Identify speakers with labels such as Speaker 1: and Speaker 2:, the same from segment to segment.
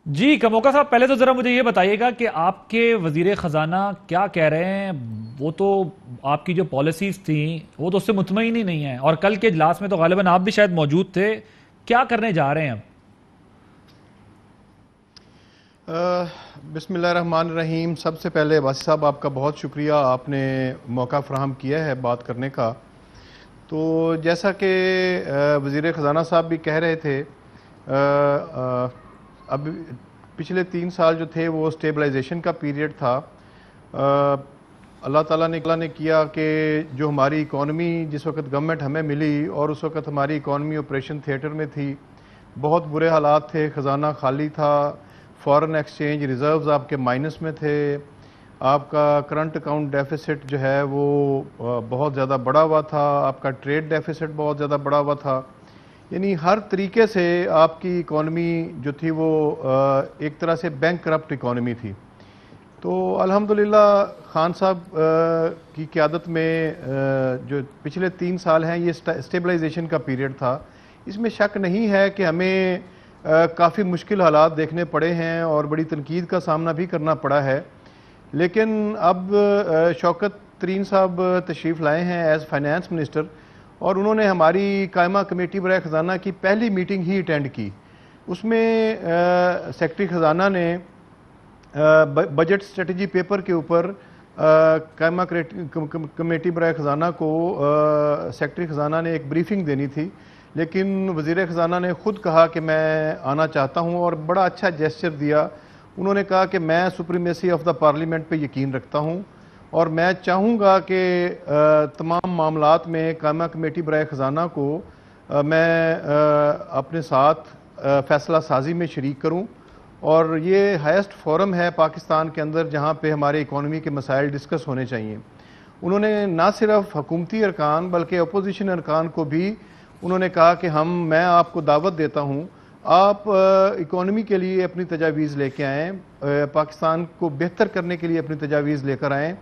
Speaker 1: جی کموکا صاحب، پہلے تو ذرا مجھے یہ بتائیے گا کہ آپ کے وزیر خزانہ کیا کہہ رہے ہیں؟ وہ تو آپ کی جو پالیسیز تھیں وہ تو اس سے مطمئن ہی نہیں ہیں، اور کل کے اجلاس میں تو غالباً آپ بھی شاید موجود تھے۔ کیا کرنے جا رہے ہیں اب؟
Speaker 2: بسم اللہ الرحمن الرحیم۔ سب سے پہلے واسی صاحب آپ کا بہت شکریہ، آپ نے موقع فراہم کیا ہے بات کرنے کا۔ تو جیسا کہ وزیر خزانہ صاحب بھی کہہ رہے تھے، اب پچھلے 3 سال جو تھے وہ اسٹیبلائزیشن کا پیریڈ تھا۔ اللہ تعالیٰ نے کیا کہ جو ہماری اکانومی جس وقت گورنمنٹ ہمیں ملی اور اس وقت ہماری اکانومی آپریشن تھیٹر میں تھی، بہت برے حالات تھے، خزانہ خالی تھا، فارن ایکسچینج ریزروز آپ کے مائنس میں تھے، آپ کا کرنٹ اکاؤنٹ ڈیفیسٹ جو ہے وہ بہت زیادہ بڑا ہوا تھا، آپ کا ٹریڈ ڈیفیسٹ بہت زیادہ بڑا ہوا تھا، یعنی ہر طریقے سے آپ کی اکانومی جو تھی وہ ایک طرح سے بینک کرپٹ اکانومی تھی۔ تو الحمدللہ خان صاحب کی قیادت میں جو پچھلے 3 سال ہیں یہ اسٹیبلائزیشن کا پیریڈ تھا۔ اس میں شک نہیں ہے کہ ہمیں کافی مشکل حالات دیکھنے پڑے ہیں اور بڑی تنقید کا سامنا بھی کرنا پڑا ہے، لیکن اب شوکت ترین صاحب تشریف لائے ہیں ایز فائنانس منسٹر، اور انہوں نے ہماری قائمہ کمیٹی برائے خزانہ کی پہلی میٹنگ ہی اٹینڈ کی۔ اس میں سیکرٹری خزانہ نے بجٹ اسٹریٹجی پیپر کے اوپر قائمہ کمیٹی برائے خزانہ کو سیکرٹری خزانہ نے ایک بریفنگ دینی تھی، لیکن وزیر خزانہ نے خود کہا کہ میں آنا چاہتا ہوں، اور بڑا اچھا جیسچر دیا۔ انہوں نے کہا کہ میں سپریمیسی آف دا پارلیمنٹ پہ یقین رکھتا ہوں، اور میں چاہوں گا کہ تمام معاملات میں قائمہ کمیٹی برائے خزانہ کو میں اپنے ساتھ فیصلہ سازی میں شریک کروں، اور یہ ہائیسٹ فورم ہے پاکستان کے اندر جہاں پہ ہمارے اکانومی کے مسائل ڈسکس ہونے چاہیے۔ انہوں نے نہ صرف حکومتی ارکان بلکہ اپوزیشن ارکان کو بھی انہوں نے کہا کہ میں آپ کو دعوت دیتا ہوں، آپ اکانومی کے لیے اپنی تجاویز لے کے آئیں، پاکستان کو بہتر کرنے کے لیے اپنی تجاویز لے کر آئیں،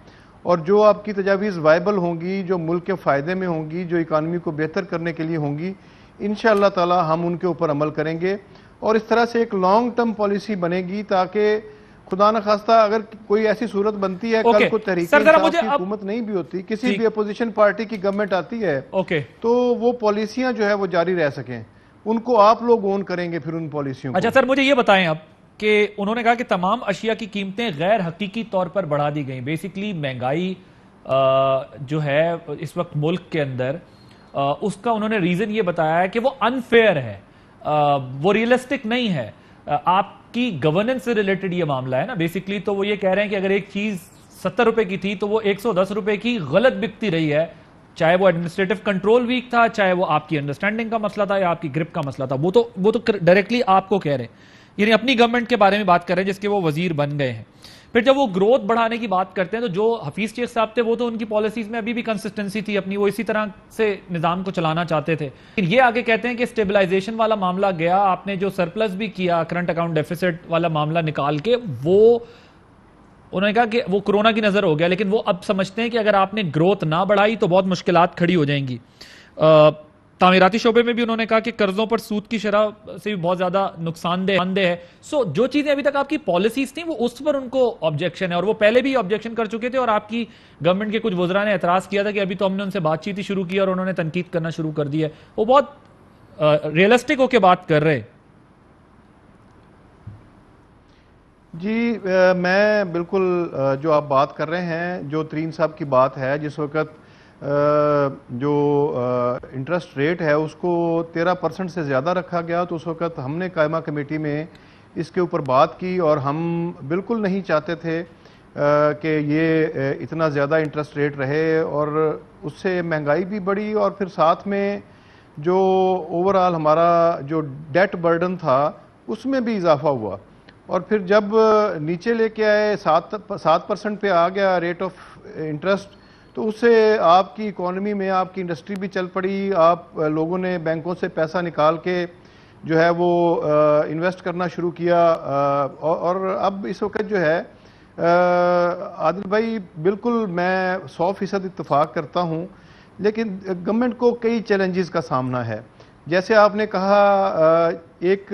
Speaker 2: اور جو آپ کی تجاویز وائبل ہوں گی، جو ملک کے فائدے میں ہوں گی، جو اکانومی کو بہتر کرنے کے لیے ہوں گی، انشاءاللہ تعالی ہم ان کے اوپر عمل کریں گے، اور اس طرح سے ایک لانگ ٹرم پالیسی بنے گی تاکہ خدا نخواستہ اگر کوئی ایسی صورت بنتی ہے کل کو تحریک انصاف کی حکومت نہیں بھی ہوتی، کسی بھی اپوزیشن پارٹی کی گورنمنٹ آتی ہے تو وہ پالیسیاں جو ہے وہ جاری رہ سکیں، ان کو آپ لوگ اون کریں گے پھر ان پالیسیوں کو۔
Speaker 1: اچھا سر، مجھے یہ بتائیں اب کہ انہوں نے کہا کہ تمام اشیاء کی قیمتیں غیر حقیقی طور پر بڑھا دی گئیں، بیسیکلی مہنگائی جو ہے اس وقت ملک کے اندر، اس کا انہوں نے ریزن یہ بتایا ہے کہ وہ انفیئر ہے، وہ ریئلسٹک نہیں ہے۔ آپ کی گورننس سے ریلیٹڈ یہ معاملہ ہے نا بیسیکلی، تو وہ یہ کہہ رہے ہیں کہ اگر ایک چیز 70 روپے کی تھی تو وہ 110 روپے کی غلط بکتی رہی ہے، چاہے وہ ایڈمنسٹریٹو کنٹرول ویک تھا، چاہے وہ آپ کی انڈرسٹینڈنگ کا مسئلہ تھا یا آپ کی گرپ کا مسئلہ تھا، وہ تو ڈائریکٹلی آپ کو کہہ رہے ہیں، یعنی اپنی گورنمنٹ کے بارے میں بات کر رہے ہیں جس کے وہ وزیر بن گئے ہیں۔ پھر جب وہ گروتھ بڑھانے کی بات کرتے ہیں تو جو حفیظ شیخ صاحب تھے وہ تو ان کی پالیسیز میں ابھی بھی کنسسٹنسی تھی اپنی، وہ اسی طرح سے نظام کو چلانا چاہتے تھے۔ یہ آگے کہتے ہیں کہ اسٹیبلائزیشن والا معاملہ گیا، آپ نے جو سرپلس بھی کیا کرنٹ اکاؤنٹ ڈیفیسٹ والا معاملہ نکال کے، وہ انہوں نے کہا کہ وہ کرونا کی نظر ہو گیا، لیکن وہ اب سمجھتے ہیں کہ اگر آپ نے گروتھ نہ بڑھائی تو بہت مشکلات کھڑی ہو جائیں گی۔ تعمیراتی شعبے میں بھی انہوں نے کہا کہ قرضوں پر سود کی شرح سے بھی بہت زیادہ نقصان دہ ہے۔ جو چیزیں ابھی تک آپ کی پالیسیز تھیں وہ اس پر ان کو آبجیکشن ہے، اور وہ پہلے بھی آبجیکشن کر چکے تھے، اور آپ کی گورنمنٹ کے کچھ وزراء نے اعتراض کیا تھا کہ ابھی تو ہم نے ان سے بات چیت ہی شروع کی اور انہوں نے تنقید کرنا شروع کر دی ہے۔ وہ بہت ریئلسٹک ہو کے بات کر رہے۔
Speaker 2: جی میں بالکل جو آپ بات کر رہے ہیں، جو ترین صاحب کی بات ہے، جس وقت جو انٹرسٹ ریٹ ہے اس کو 13% سے زیادہ رکھا گیا، تو اس وقت ہم نے قائمہ کمیٹی میں اس کے اوپر بات کی، اور ہم بالکل نہیں چاہتے تھے کہ یہ اتنا زیادہ انٹرسٹ ریٹ رہے، اور اس سے مہنگائی بھی بڑھی، اور پھر ساتھ میں جو اوورآل ہمارا جو ڈیٹ برڈن تھا اس میں بھی اضافہ ہوا، اور پھر جب نیچے لے کے آئے 7% پہ آ گیا ریٹ آف انٹرسٹ، تو اس سے آپ کی اکانومی میں آپ کی انڈسٹری بھی چل پڑی، آپ لوگوں نے بینکوں سے پیسہ نکال کے جو ہے وہ انویسٹ کرنا شروع کیا، اور اب اس وقت جو ہے عادل بھائی بالکل میں 100% اتفاق کرتا ہوں، لیکن گورنمنٹ کو کئی چیلنجز کا سامنا ہے۔ جیسے آپ نے کہا ایک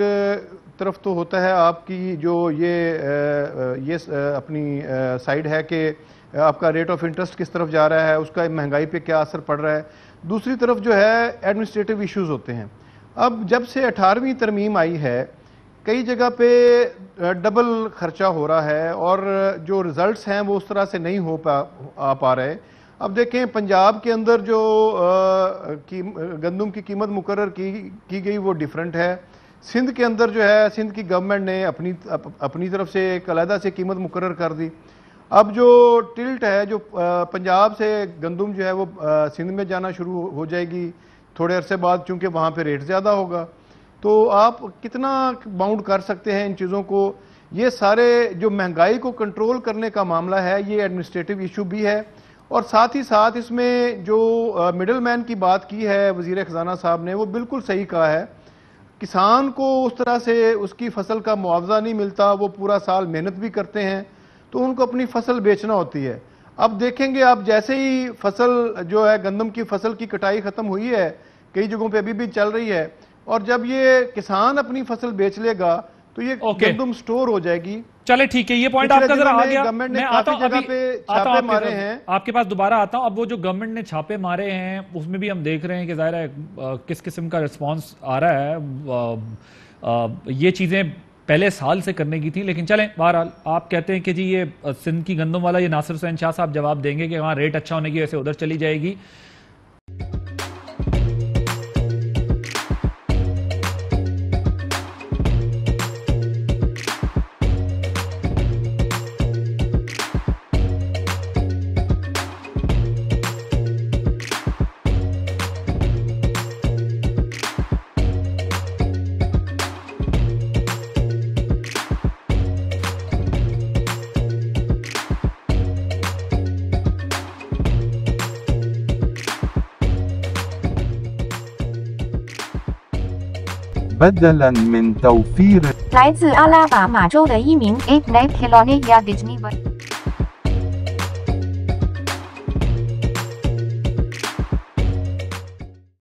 Speaker 2: طرف تو ہوتا ہے آپ کی جو یہ اپنی سائڈ ہے کہ آپ کا ریٹ آف انٹرسٹ کس طرف جا رہا ہے، اس کا مہنگائی پہ کیا اثر پڑ رہا ہے. دوسری طرف جو ہے ایڈمنسٹریٹو ایشوز ہوتے ہیں. اب جب سے 18ویں ترمیم آئی ہے کئی جگہ پہ ڈبل خرچہ ہو رہا ہے اور جو رزلٹس ہیں وہ اس طرح سے نہیں آ پا رہے. اب دیکھیں پنجاب کے اندر جو گندم کی قیمت مقرر کی گئی وہ ڈیفرنٹ ہے. سندھ کے اندر جو ہے سندھ کی گورنمنٹ نے اپنی طرف سے ایک علیحدہ سے قیمت مقرر کر دی. اب جو ٹلٹ ہے جو پنجاب سے گندم جو ہے وہ سندھ میں جانا شروع ہو جائے گی تھوڑے عرصے بعد، چونکہ وہاں پہ ریٹ زیادہ ہوگا. تو آپ کتنا باؤنڈ کر سکتے ہیں ان چیزوں کو؟ یہ سارے جو مہنگائی کو کنٹرول کرنے کا معاملہ ہے یہ ایڈمنسٹریٹو ایشو بھی ہے. اور ساتھ ہی ساتھ اس میں جو مڈل مین کی بات کی ہے وزیر خزانہ صاحب نے وہ بالکل صحیح کہا ہے. کسان کو اس طرح سے اس کی فصل کا معاوضہ نہیں ملتا، وہ پورا سال محنت بھی کرتے ہیں تو ان کو اپنی فصل بیچنا ہوتی ہے. اب دیکھیں گے آپ جیسے ہی فصل جو ہے گندم کی فصل کی کٹائی ختم ہوئی ہے، کئی جگہوں پہ ابھی بھی چل رہی ہے، اور جب یہ کسان اپنی فصل بیچ لے گا تو یہ گندم سٹور ہو جائے گی.
Speaker 1: چلے ٹھیک ہے، یہ پوائنٹ آپ کا ذرا آ گیا.
Speaker 2: گورنمنٹ نے کافی جگہ پہ چھاپے مارے ہیں.
Speaker 1: آپ کے پاس دوبارہ آتا ہوں. اب وہ جو گورنمنٹ نے چھاپے مارے ہیں اس میں بھی ہم دیکھ رہے ہیں کہ ظاہر ہے کس قسم کا رسپانس آ رہا ہے. یہ چیزیں پہلے سال سے کرنے کی تھی، لیکن چلیں بہرحال آپ کہتے ہیں کہ جی یہ سندھ کی گندم والا یہ ناصر حسین شاہ صاحب جواب دیں گے کہ وہاں ریٹ اچھا ہونے کی وجہ سے ادھر چلی جائے گی.
Speaker 3: بدلاً من توفير
Speaker 4: 来自阿拉巴马州的一名 Abe Calonia Disney